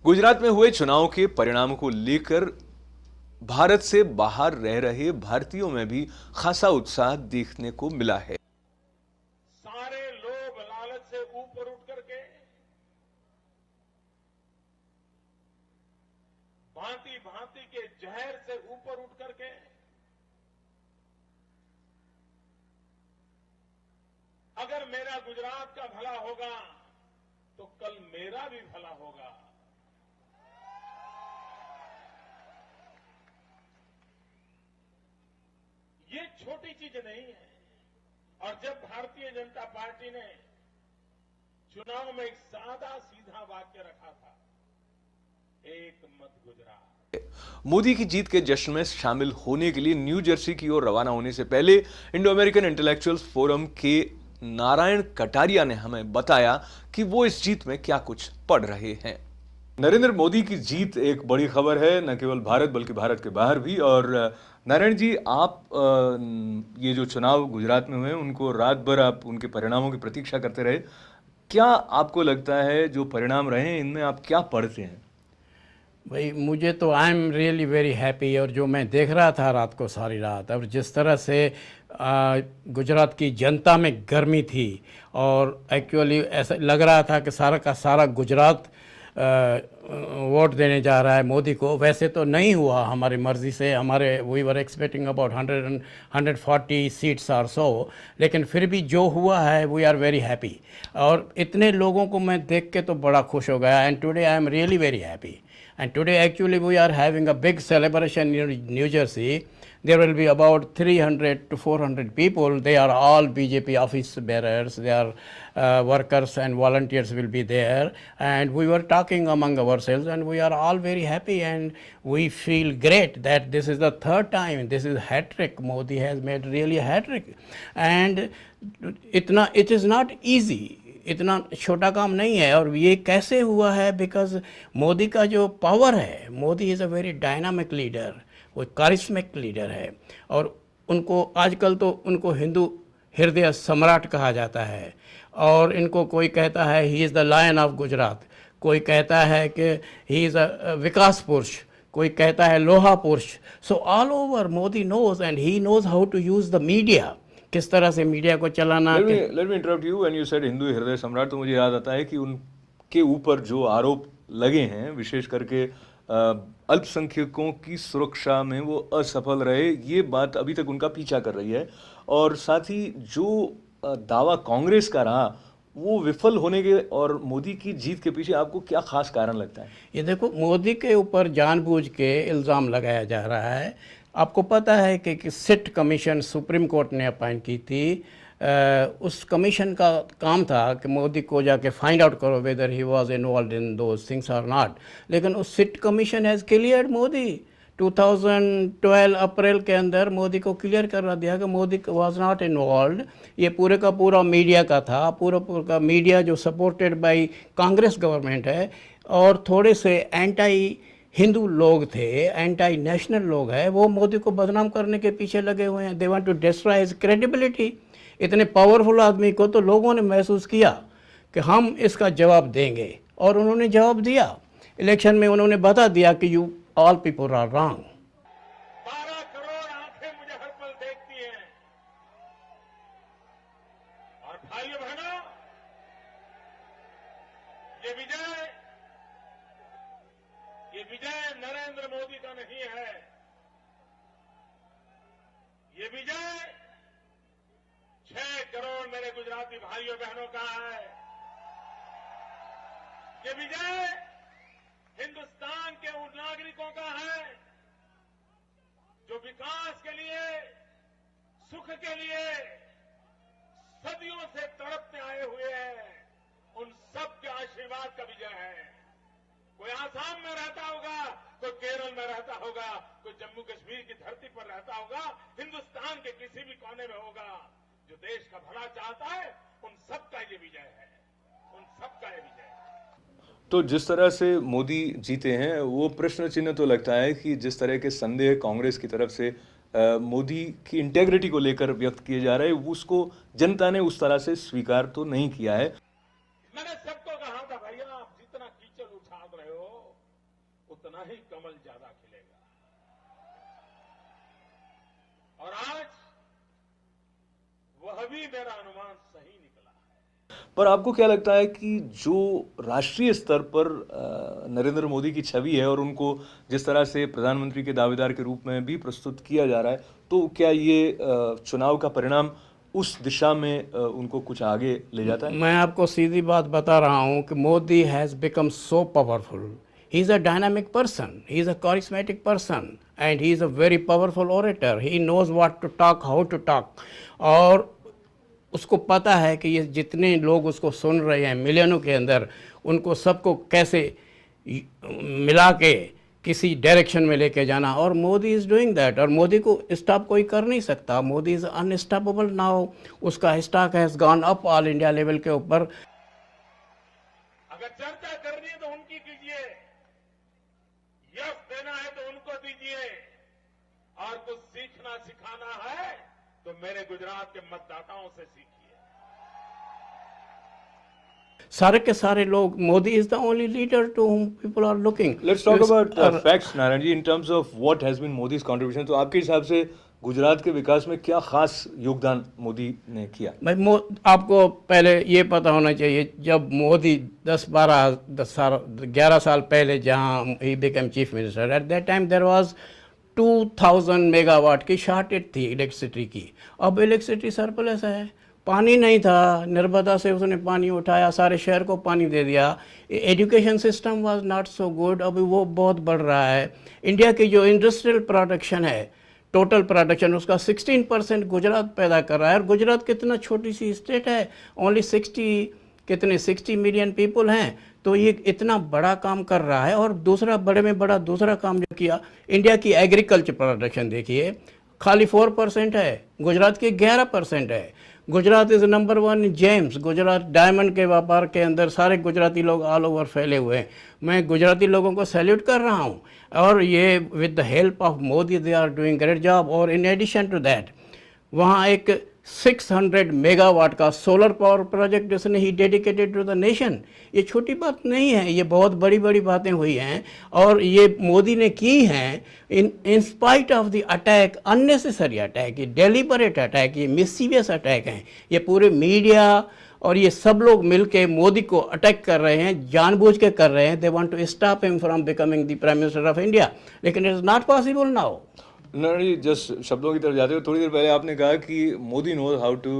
गुजरात में हुए चुनाव के परिणाम को लेकर भारत से बाहर रह रहे भारतीयों में भी खासा उत्साह देखने को मिला है। सारे लोग लालच से ऊपर उठ करके भांति भांति के जहर से ऊपर उठ करके अगर मेरा गुजरात का भला होगा तो कल मेरा भी भला होगा। ये छोटी चीज नहीं है। और जब भारतीय जनता पार्टी ने चुनाव में एक सादा सीधा वाक्य रखा था, एक मत गुजरात। मोदी की जीत के जश्न में शामिल होने के लिए न्यू जर्सी की ओर रवाना होने से पहले इंडो अमेरिकन इंटेलेक्चुअल्स फोरम के नारायण कटारिया ने हमें बताया कि वो इस जीत में क्या कुछ पढ़ रहे हैं। नरेंद्र मोदी की जीत एक बड़ी खबर है, न केवल भारत बल्कि भारत के बाहर भी। और नारायण जी, आप ये जो चुनाव गुजरात में हुए उनको रात भर आप उनके परिणामों की प्रतीक्षा करते रहे। क्या आपको लगता है जो परिणाम रहे इनमें आप क्या पढ़ते हैं? भाई मुझे तो I am really very happy. और जो मैं देख रहा था रात को सारी रात, और जिस तरह से गुजरात की जनता में गर्मी थी, और एक्चुअली ऐसा लग रहा था कि सारा का सारा गुजरात वोट देने जा रहा है मोदी को। वैसे तो नहीं हुआ हमारी मर्ज़ी से, हमारे we were expecting about 140 seats are so, लेकिन फिर भी जो हुआ है वी आर वेरी हैप्पी। और इतने लोगों को मैं देख के तो बड़ा खुश हो गया। And today I am really very happy. And today actually we are having a big celebration in New Jersey. There will be about 300 to 400 people. They are all BJP office bearers. They are workers and volunteers will be there. And we were talking among ourselves, and we are all very happy, and we feel great that this is the third time. This is hat trick. Modi has made really a hat trick. And it is not easy. इतना छोटा काम नहीं है। और ये कैसे हुआ है? बिकॉज मोदी का जो पावर है, Modi is a very dynamic leader, वो कारिस्मिक लीडर है। और उनको आजकल तो उनको हिंदू हृदय सम्राट कहा जाता है। और इनको कोई कहता है he is the lion of Gujarat, कोई कहता है कि ही इज़ अ विकास पुरुष, कोई कहता है लोहा पुरुष। So all over Modi knows, and he knows how to use the media, किस तरह से मीडिया को चलाना। Let me interrupt you. When you said हिंदू हृदय सम्राट, तो मुझे याद आता है कि उनके ऊपर जो आरोप लगे हैं, विशेष करके अल्पसंख्यकों की सुरक्षा में वो असफल रहे, ये बात अभी तक उनका पीछा कर रही है। और साथ ही जो दावा कांग्रेस का रहा वो विफल होने के, और मोदी की जीत के पीछे आपको क्या खास कारण लगता है? ये देखो, मोदी के ऊपर जानबूझ के इल्ज़ाम लगाया जा रहा है। आपको पता है कि सिट कमीशन सुप्रीम कोर्ट ने अपॉइंट की थी। उस कमीशन का काम था कि मोदी को जाके फाइंड आउट करो whether he was involve in those things और नॉट। लेकिन उस SIT commission has cleared Modi. 2012 अप्रैल के अंदर मोदी को क्लियर कर दिया कि मोदी वाज नॉट इन्वॉल्व। ये पूरे का पूरा मीडिया का था, पूरा का मीडिया जो सपोर्टेड बाय कांग्रेस गवर्नमेंट है। और थोड़े से एंटी हिंदू लोग थे, एंटी नेशनल लोग हैं, वो मोदी को बदनाम करने के पीछे लगे हुए हैं। They want to destroy his credibility. इतने पावरफुल आदमी को तो लोगों ने महसूस किया कि हम इसका जवाब देंगे, और उन्होंने जवाब दिया। इलेक्शन में उन्होंने बता दिया कि you all people are wrong. 12 crore आंखें मुझे हर पल देखती हैं। और भाइयों बहनों, ये विजय नरेंद्र मोदी का नहीं है। ये विजय 6 करोड़ मेरे गुजराती भाइयों बहनों का है। ये विजय हिंदुस्तान के उन नागरिकों का है जो विकास के लिए, सुख के लिए सदियों से तड़पते आए हुए हैं। उन सब के आशीर्वाद का विजय है। कोई आसाम में रहता होगा, कोई केरल में रहता होगा, कोई जम्मू कश्मीर की धरती पर रहता होगा, हिंदुस्तान के किसी भी कोने में होगा, जो देश का भला चाहता है, उन सबका ये विजय है। उन सबका ये विजय है। तो जिस तरह से मोदी जीते हैं, वो प्रश्न चिन्ह तो लगता है कि जिस तरह के संदेह कांग्रेस की तरफ से मोदी की इंटेग्रिटी को लेकर व्यक्त किए जा रहे हैं, उसको जनता ने उस तरह से स्वीकार तो नहीं किया है। मैंने सबको कहा था, भैया आप जितना कीचड़ उछाल रहे हो, उतना ही कमल ज्यादा खिलेगा। और आज वह भी मेरा अनुमान सही निकला है। पर आपको क्या लगता है कि जो राष्ट्रीय स्तर पर नरेंद्र मोदी की छवि है और उनको जिस तरह से प्रधानमंत्री के दावेदार के रूप में भी प्रस्तुत किया जा रहा है, तो क्या ये चुनाव का परिणाम उस दिशा में उनको कुछ आगे ले जाता है? मैं आपको सीधी बात बता रहा हूँ कि Modi has become so powerful. He is a dynamic person. He is a charismatic person, and he is a very powerful orator. He knows what to talk, how to talk. और उसको पता है कि ये जितने लोग उसको सुन रहे हैं मिलियनों के अंदर, उनको सबको कैसे मिला के किसी डायरेक्शन में लेके जाना. और मोदी इज़ डूइंग दैट. और मोदी को स्टॉप कोई कर नहीं सकता. Modi is unstoppable now. उसका stock has gone up all India level के ऊपर. अगर चर्चा करनी है तो उनकी कीजिए, यस देना है तो उनको दीजिए, और कुछ सीखना सिखाना है तो मेरे गुजरात के मतदाताओं से सीखिए. सारे के सारे लोग, Modi is the only leader to whom people are looking. Let's talk about facts, Narayan ji, in terms of what has been Modi's contribution. तो आपके हिसाब से गुजरात के विकास में क्या खास योगदान मोदी ने किया? भाई आपको पहले ये पता होना चाहिए, जब मोदी 11 साल पहले जहाँ he become chief minister, at that time there was 2000 megawatt की शॉर्टेज थी इलेक्ट्रिसिटी की. अब इलेक्ट्रिसिटी सरप्लस है. पानी नहीं था, नर्मदा से उसने पानी उठाया, सारे शहर को पानी दे दिया. Education system was not so good. अभी वो बहुत बढ़ रहा है. इंडिया की जो इंडस्ट्रियल प्रोडक्शन है, टोटल प्रोडक्शन उसका 16% गुजरात पैदा कर रहा है. और गुजरात कितना छोटी सी स्टेट है, ओनली 60 मिलियन पीपल हैं. तो ये इतना बड़ा काम कर रहा है. और दूसरा बड़े में बड़ा दूसरा काम जो किया, इंडिया की एग्रीकल्चर प्रोडक्शन देखिए, खाली 4% है, गुजरात की 11% है. Gujarat is number 1 in James. Gujarat diamond के व्यापार के अंदर सारे गुजराती लोग ऑल ओवर फैले हुए हैं. मैं गुजराती लोगों को सैल्यूट कर रहा हूँ. और ये with the help of Modi they are doing great job. और इन एडिशन टू दैट वहाँ एक 600 मेगावाट का सोलर पावर प्रोजेक्ट जिसने ही डेडिकेटेड टू द नेशन. ये छोटी बात नहीं है, ये बहुत बड़ी बड़ी बातें हुई हैं. और ये मोदी ने की हैं in spite of the attack, unnecessary attack, ये डेलिबरेट अटैक, ये मिससीवियस अटैक हैं. ये पूरे मीडिया और ये सब लोग मिलके मोदी को अटैक कर रहे हैं, जानबूझ के कर रहे हैं. They want to stop him from becoming the prime minister of India. लेकिन it is not possible now. नहीं, जस्ट शब्दों की तरफ जाते हुए थोड़ी देर पहले आपने कहा कि Modi knows how to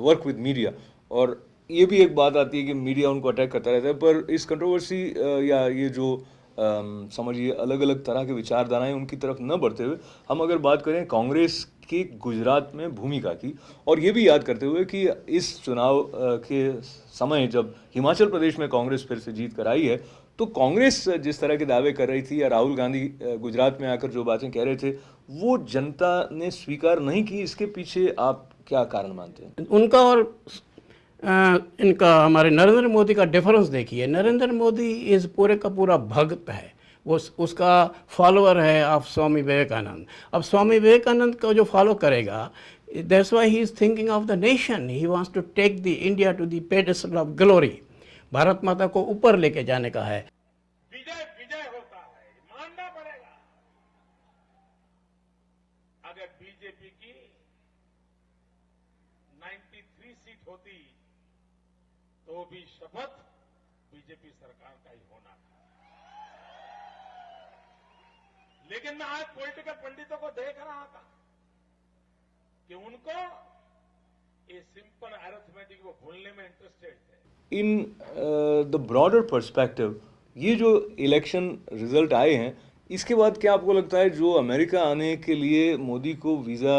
work with media, और ये भी एक बात आती है कि मीडिया उनको अटैक करता रहता है. पर इस कंट्रोवर्सी या ये जो समझिए अलग अलग तरह के विचारधाराएं, उनकी तरफ न बढ़ते हुए हम अगर बात करें कांग्रेस की गुजरात में भूमिका की, और ये भी याद करते हुए कि इस चुनाव के समय जब हिमाचल प्रदेश में कांग्रेस फिर से जीत कर आई है, तो कांग्रेस जिस तरह के दावे कर रही थी या राहुल गांधी गुजरात में आकर जो बातें कह रहे थे, वो जनता ने स्वीकार नहीं की. इसके पीछे आप क्या कारण मानते हैं? उनका और इनका, हमारे नरेंद्र मोदी का डिफरेंस देखिए. नरेंद्र मोदी इज़ पूरे का पूरा भक्त है. वो उसका फॉलोअर है ऑफ स्वामी विवेकानंद. अब स्वामी विवेकानंद को जो फॉलो करेगा, that's why he is thinking of the nation. He wants to take the India to the pedestal of glory. Bharat Mata को ऊपर लेके जाने का है. विजय विजय होता है, मानना पड़ेगा. अगर बीजेपी की 93 सीट होती तो भी शपथ बीजेपी सरकार का ही होना था. लेकिन मैं आज पॉलिटिकल पंडितों को देख रहा था कि उनको ये सिंपल अरिथमेटिक वो भूलने में इंटरेस्टेड थे. इन द ब्रॉडर पर्सपेक्टिव, ये जो इलेक्शन रिजल्ट आए हैं, इसके बाद क्या आपको लगता है जो अमेरिका आने के लिए मोदी को वीज़ा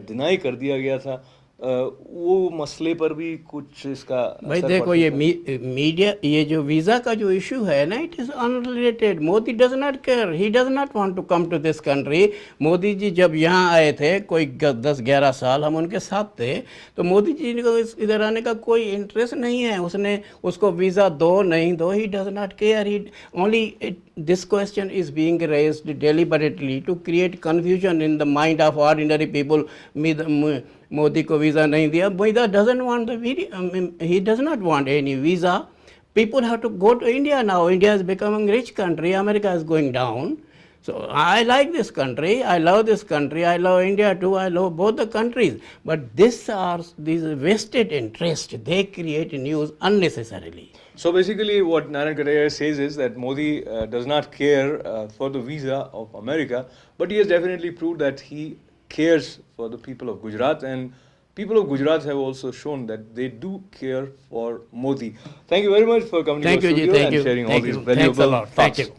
डिनाई कर दिया गया था, वो मसले पर भी कुछ इसका भाई देखो, ये मीडिया, ये जो वीज़ा का जो इशू है ना, it is unrelated. Modi does not care. He does not want to come to this country. Modi ji जब यहाँ आए थे, कोई 10-11 साल हम उनके साथ थे, तो मोदी जी को इधर आने का कोई इंटरेस्ट नहीं है. उसने उसको वीज़ा दो नहीं दो, ही does not care. He only this question is being raised deliberately to create confusion in the mind of ordinary people. Modi को वीज़ा नहीं दिया. Modi doesn't want the he does not want any visa. People have to go to India now. India is becoming a rich country. America is going down. So I like this country. I love this country. I love India too. I love both the countries. But these vested interests. They create news unnecessarily. So basically, what Narayan Kataria says is that Modi does not care for the visa of America, but he has definitely proved that he cares for the people of Gujarat, and people of Gujarat have also shown that they do care for Modi. Thank you very much for coming Thank to you, the Ji. studio Thank and you. sharing all Thank these you. Thanks a valuable lot. thoughts. Thank you.